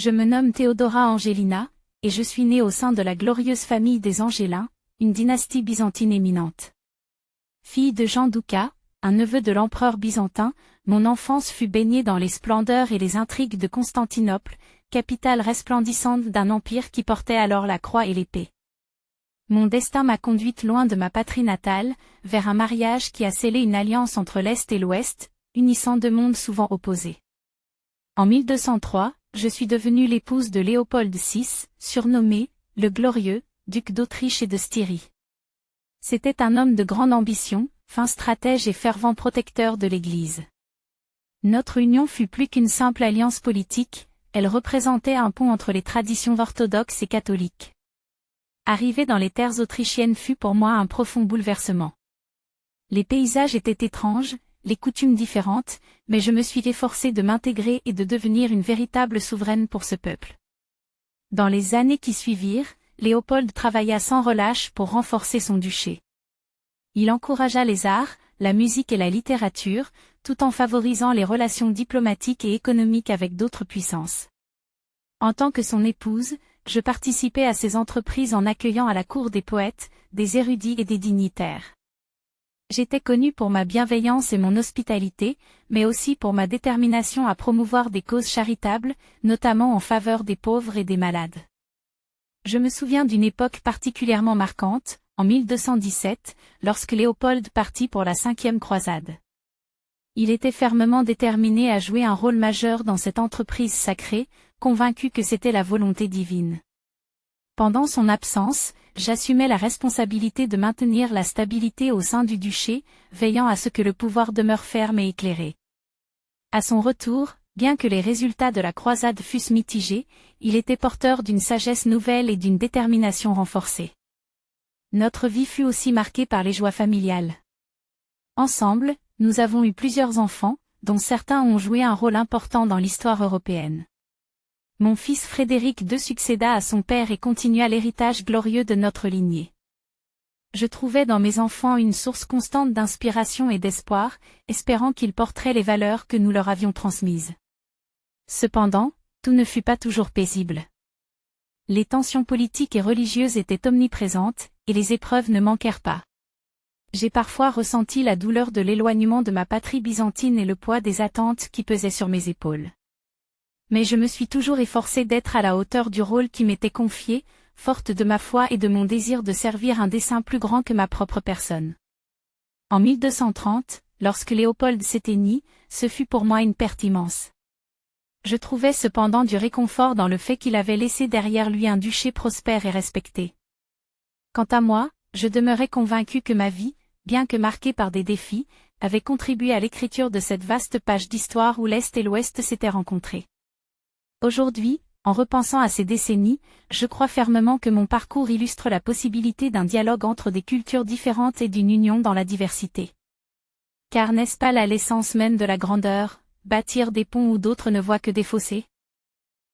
Je me nomme Théodora Angelina, et je suis née au sein de la glorieuse famille des Angélins, une dynastie byzantine éminente. Fille de Jean Douka, un neveu de l'empereur byzantin, mon enfance fut baignée dans les splendeurs et les intrigues de Constantinople, capitale resplendissante d'un empire qui portait alors la croix et l'épée. Mon destin m'a conduite loin de ma patrie natale, vers un mariage qui a scellé une alliance entre l'Est et l'Ouest, unissant deux mondes souvent opposés. En 1203, je suis devenue l'épouse de Léopold VI, surnommé « le Glorieux », duc d'Autriche et de Styrie. C'était un homme de grande ambition, fin stratège et fervent protecteur de l'Église. Notre union fut plus qu'une simple alliance politique, elle représentait un pont entre les traditions orthodoxes et catholiques. Arriver dans les terres autrichiennes fut pour moi un profond bouleversement. Les paysages étaient étranges, les coutumes différentes, mais je me suis efforcée de m'intégrer et de devenir une véritable souveraine pour ce peuple. Dans les années qui suivirent, Léopold travailla sans relâche pour renforcer son duché. Il encouragea les arts, la musique et la littérature, tout en favorisant les relations diplomatiques et économiques avec d'autres puissances. En tant que son épouse, je participais à ses entreprises en accueillant à la cour des poètes, des érudits et des dignitaires. J'étais connue pour ma bienveillance et mon hospitalité, mais aussi pour ma détermination à promouvoir des causes charitables, notamment en faveur des pauvres et des malades. Je me souviens d'une époque particulièrement marquante, en 1217, lorsque Léopold partit pour la 5e croisade. Il était fermement déterminé à jouer un rôle majeur dans cette entreprise sacrée, convaincu que c'était la volonté divine. Pendant son absence, j'assumais la responsabilité de maintenir la stabilité au sein du duché, veillant à ce que le pouvoir demeure ferme et éclairé. À son retour, bien que les résultats de la croisade fussent mitigés, il était porteur d'une sagesse nouvelle et d'une détermination renforcée. Notre vie fut aussi marquée par les joies familiales. Ensemble, nous avons eu plusieurs enfants, dont certains ont joué un rôle important dans l'histoire européenne. Mon fils Frédéric II succéda à son père et continua l'héritage glorieux de notre lignée. Je trouvais dans mes enfants une source constante d'inspiration et d'espoir, espérant qu'ils porteraient les valeurs que nous leur avions transmises. Cependant, tout ne fut pas toujours paisible. Les tensions politiques et religieuses étaient omniprésentes, et les épreuves ne manquèrent pas. J'ai parfois ressenti la douleur de l'éloignement de ma patrie byzantine et le poids des attentes qui pesaient sur mes épaules. Mais je me suis toujours efforcée d'être à la hauteur du rôle qui m'était confié, forte de ma foi et de mon désir de servir un dessein plus grand que ma propre personne. En 1230, lorsque Léopold s'éteignit, ce fut pour moi une perte immense. Je trouvais cependant du réconfort dans le fait qu'il avait laissé derrière lui un duché prospère et respecté. Quant à moi, je demeurais convaincue que ma vie, bien que marquée par des défis, avait contribué à l'écriture de cette vaste page d'histoire où l'Est et l'Ouest s'étaient rencontrés. Aujourd'hui, en repensant à ces décennies, je crois fermement que mon parcours illustre la possibilité d'un dialogue entre des cultures différentes et d'une union dans la diversité. Car n'est-ce pas là l'essence même de la grandeur, bâtir des ponts où d'autres ne voient que des fossés ?